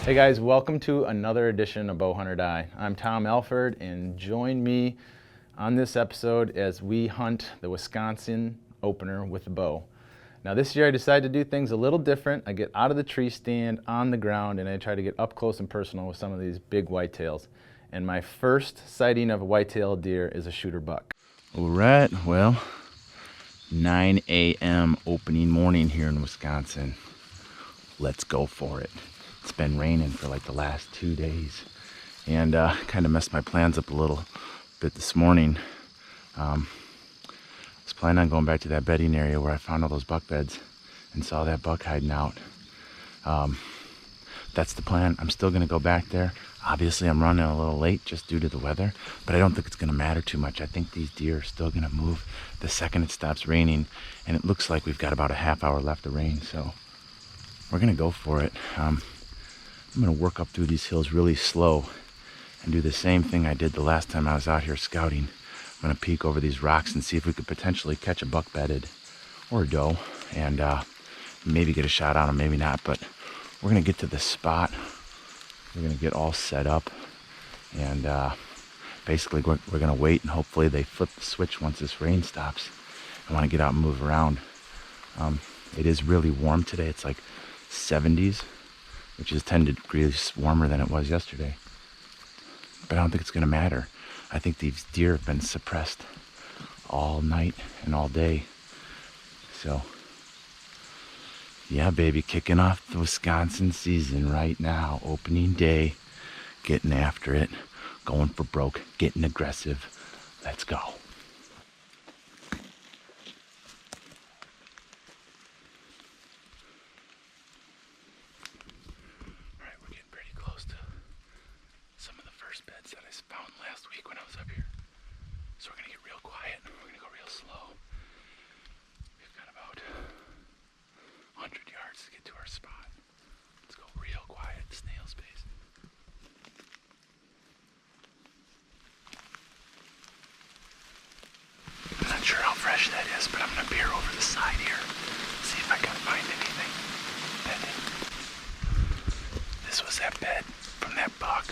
Hey guys, welcome to another edition of Bowhunter Die. I'm Tom Alford, and join me on this episode as we hunt the Wisconsin opener with the bow. Now this year I decided to do things a little different. I get out of the tree stand on the ground and I try to get up close and personal with some of these big whitetails. And my first sighting of a whitetail deer is a shooter buck. All right, well, 9 a.m. opening morning here in Wisconsin. Let's go for it. It's been raining for like the last 2 days, and kind of messed my plans up a little bit this morning. I was planning on going back to that bedding area where I found all those buck beds and saw that buck hiding out. That's the plan. I'm still gonna go back there. Obviously I'm running a little late just due to the weather, but I don't think it's gonna matter too much. I think these deer are still gonna move the second it stops raining, and it looks like we've got about a half hour left of rain, so we're gonna go for it. I'm gonna work up through these hills really slow and do the same thing I did the last time I was out here scouting. I'm gonna peek over these rocks and see if we could potentially catch a buck bedded or a doe, and maybe get a shot on him, maybe not, but we're gonna get to the spot. We're gonna get all set up, and basically we're gonna wait, and hopefully they flip the switch once this rain stops. I wanna get out and move around. It is really warm today. It's like 70s, which is 10 degrees warmer than it was yesterday. But I don't think it's gonna matter. I think these deer have been suppressed all night and all day. So, yeah, baby, kicking off the Wisconsin season right now. Opening day, getting after it, going for broke, getting aggressive. Let's go. Beds that I found last week when I was up here. So we're gonna get real quiet. We're gonna go real slow. We've got about 100 yards to get to our spot. Let's go real quiet, snail's pace. I'm not sure how fresh that is, but I'm gonna peer over the side here, see if I can find anything bedded. This was that bed from that buck.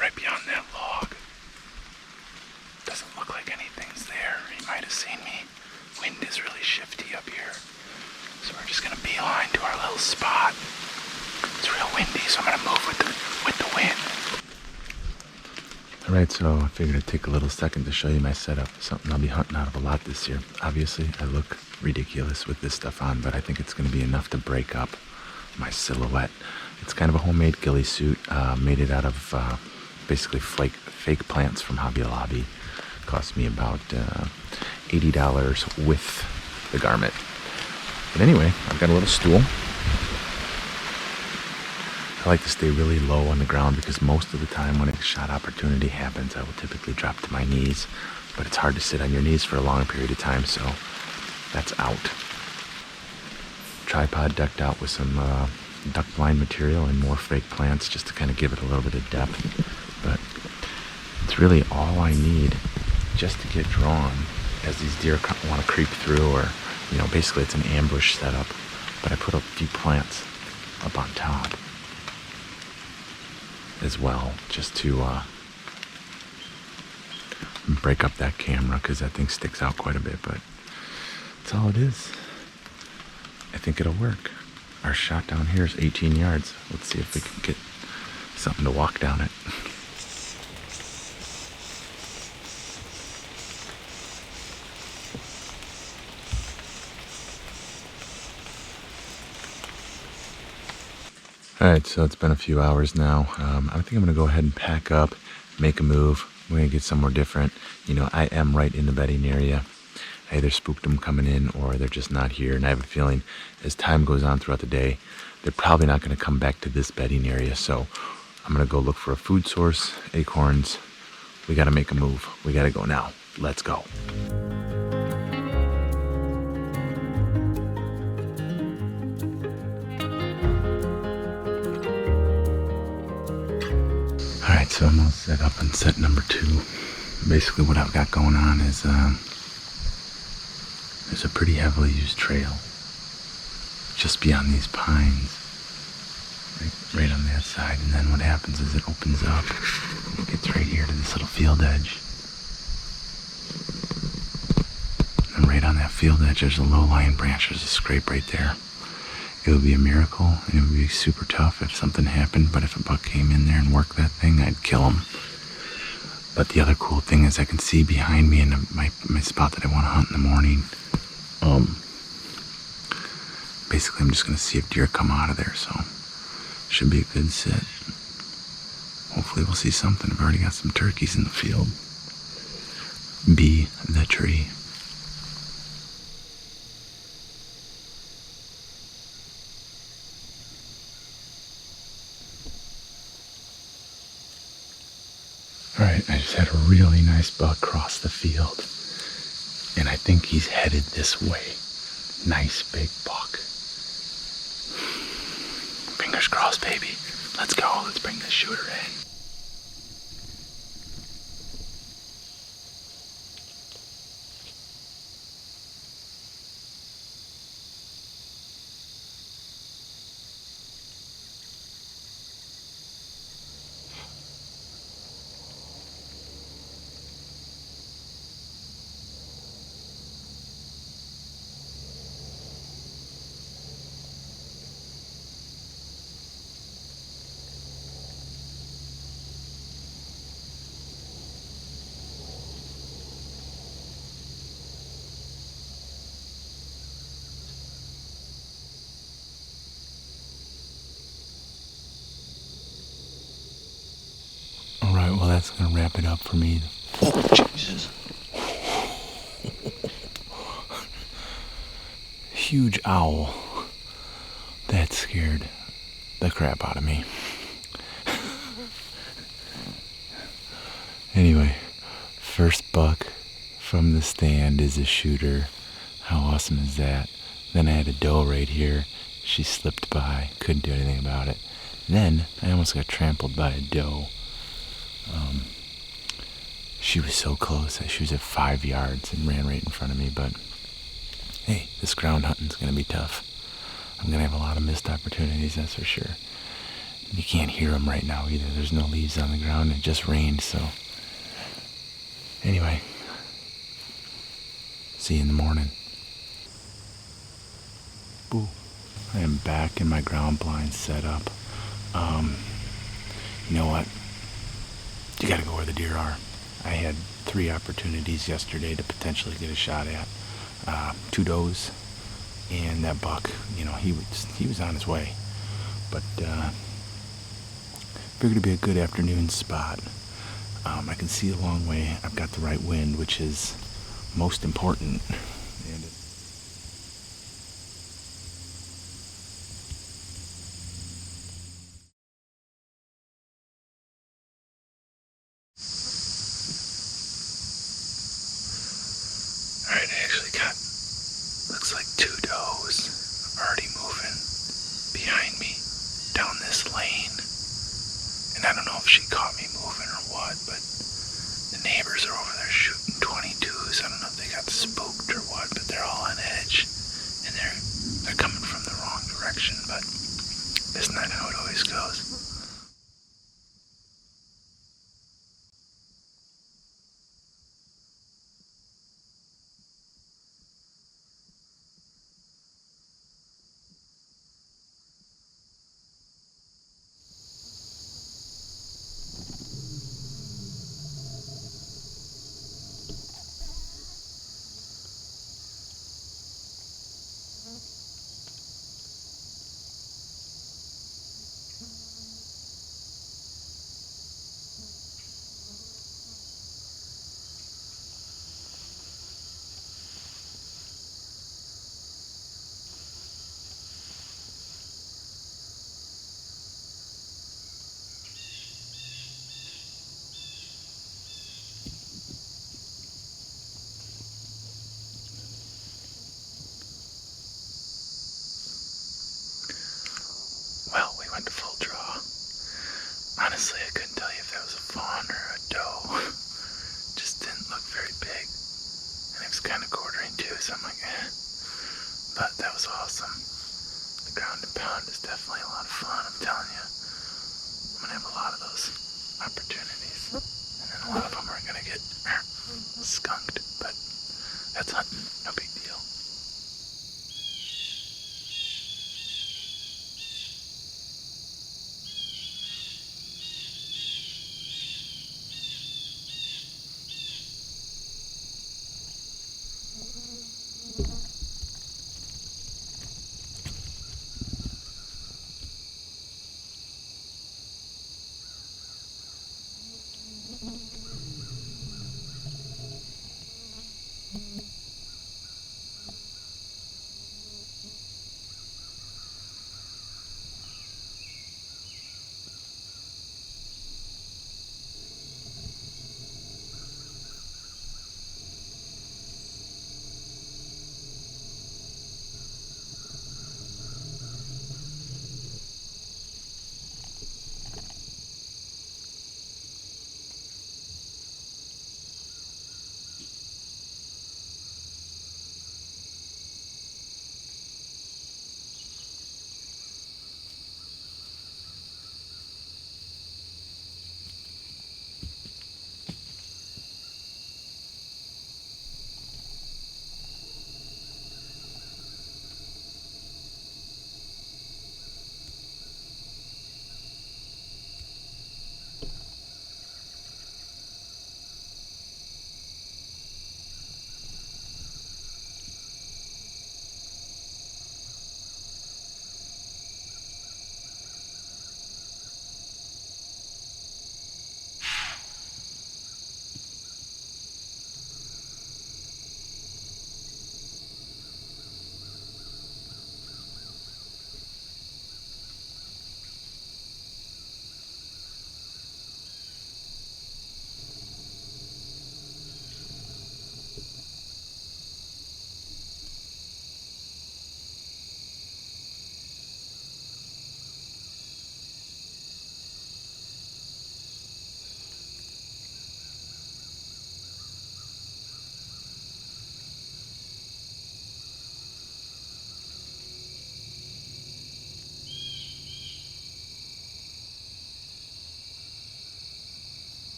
Right beyond that log. Doesn't look like anything's there. He might have seen me. Wind is really shifty up here, so we're just gonna beeline to our little spot. It's real windy, so I'm gonna move with the wind. All right, so I figured I'd take a little second to show you my setup. Something I'll be hunting out of a lot this year. Obviously, I look ridiculous with this stuff on, but I think it's gonna be enough to break up my silhouette. It's kind of a homemade ghillie suit. Made it out of basically fake plants from Hobby Lobby. Cost me about $80 with the garment. But anyway, I've got a little stool. I like to stay really low on the ground because most of the time when a shot opportunity happens, I will typically drop to my knees, but it's hard to sit on your knees for a long period of time, so that's out. Tripod decked out with some duck blind material and more fake plants just to kind of give it a little bit of depth. But it's really all I need just to get drawn as these deer want to creep through, or, you know, basically it's an ambush setup, but I put a few plants up on top as well, just to break up that camera, because that thing sticks out quite a bit, but that's all it is. I think it'll work. Our shot down here is 18 yards. Let's see if we can get something to walk down it. Alright, so it's been a few hours now. I think I'm going to go ahead and pack up, make a move. We're going to get somewhere different. You know, I am right in the bedding area. I either spooked them coming in or they're just not here. And I have a feeling as time goes on throughout the day, they're probably not going to come back to this bedding area. So I'm going to go look for a food source, acorns. We got to make a move. We got to go now. Let's go. Alright, so I'm all set up on set number 2. Basically what I've got going on is there's a pretty heavily used trail just beyond these pines. right on that side, and then what happens is it opens up. It gets right here to this little field edge. And right on that field edge, there's a low-lying branch. There's a scrape right there. It would be a miracle, and it would be super tough if something happened, but if a buck came in there and worked that thing, I'd kill him. But the other cool thing is I can see behind me in my spot that I want to hunt in the morning. Basically, I'm just going to see if deer come out of there, so should be a good sit. Hopefully we'll see something. I've already got some turkeys in the field. Be the tree. Alright, I just had a really nice buck cross the field, and I think he's headed this way. Nice big buck. Fingers crossed, baby. Let's go. Let's bring this shooter in. Alright, well that's going to wrap it up for me. Oh, Jesus. Huge owl. That scared the crap out of me. Anyway, first buck from the stand is a shooter. How awesome is that? Then I had a doe right here. She slipped by. Couldn't do anything about it. Then I almost got trampled by a doe. She was so close. She was at 5 yards and ran right in front of me, but hey, this ground hunting's going to be tough. I'm going to have a lot of missed opportunities, that's for sure. You can't hear them right now either. There's no leaves on the ground. It just rained, so anyway, see you in the morning. Boo. I am back in my ground blind setup. You know what? You gotta go where the deer are. I had 3 opportunities yesterday to potentially get a shot at 2 does and that buck. You know, he was on his way, but figured it'd be a good afternoon spot. I can see a long way. I've got the right wind, which is most important. And Alright, I actually got, looks like 2 does already moving behind me down this lane. And I don't know if she caught me moving or what, but the neighbors are over there shooting 22s. I don't know if they got spooked or what, but they're all on edge. And they're coming from the wrong direction, but isn't that how it always goes? Well, we went to full draw. Honestly, I couldn't tell you if that was a fawn or a doe. Just didn't look very big. And it was kind of quartering too, so I'm like, eh. But that was awesome. The ground and pound is definitely a lot of fun, I'm telling you. I'm gonna have a lot of those opportunities. And then a lot of them are gonna get skunked, but that's hunting, no big deal.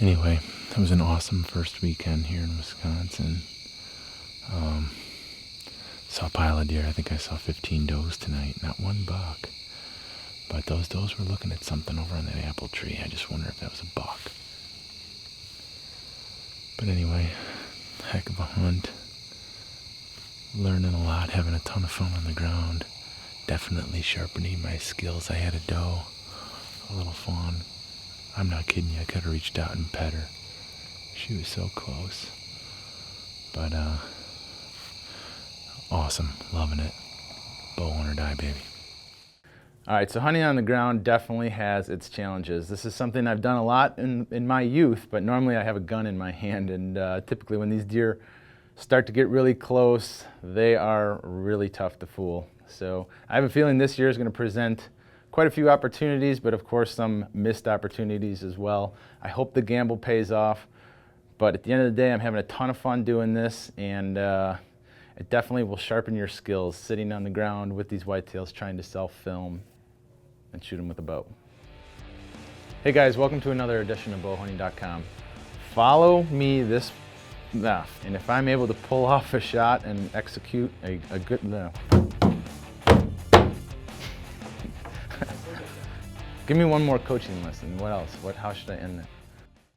Anyway, that was an awesome first weekend here in Wisconsin. Saw a pile of deer. I think I saw 15 does tonight, not one buck. But those does were looking at something over on that apple tree. I just wonder if that was a buck. But anyway, heck of a hunt. Learning a lot, having a ton of fun on the ground. Definitely sharpening my skills. I had a doe, a little fawn. I'm not kidding you, I could have reached out and pet her. She was so close. But, awesome, loving it. Bow on or die, baby. All right, so hunting on the ground definitely has its challenges. This is something I've done a lot in my youth, but normally I have a gun in my hand, and typically when these deer start to get really close, they are really tough to fool. So I have a feeling this year is going to present quite a few opportunities, but of course some missed opportunities as well. I hope the gamble pays off, but at the end of the day, I'm having a ton of fun doing this, and it definitely will sharpen your skills sitting on the ground with these whitetails trying to self-film and shoot them with a bow. Hey guys, welcome to another edition of bowhunting.com. Follow me this, and if I'm able to pull off a shot and execute a good, give me one more coaching lesson. What else? How should I end it?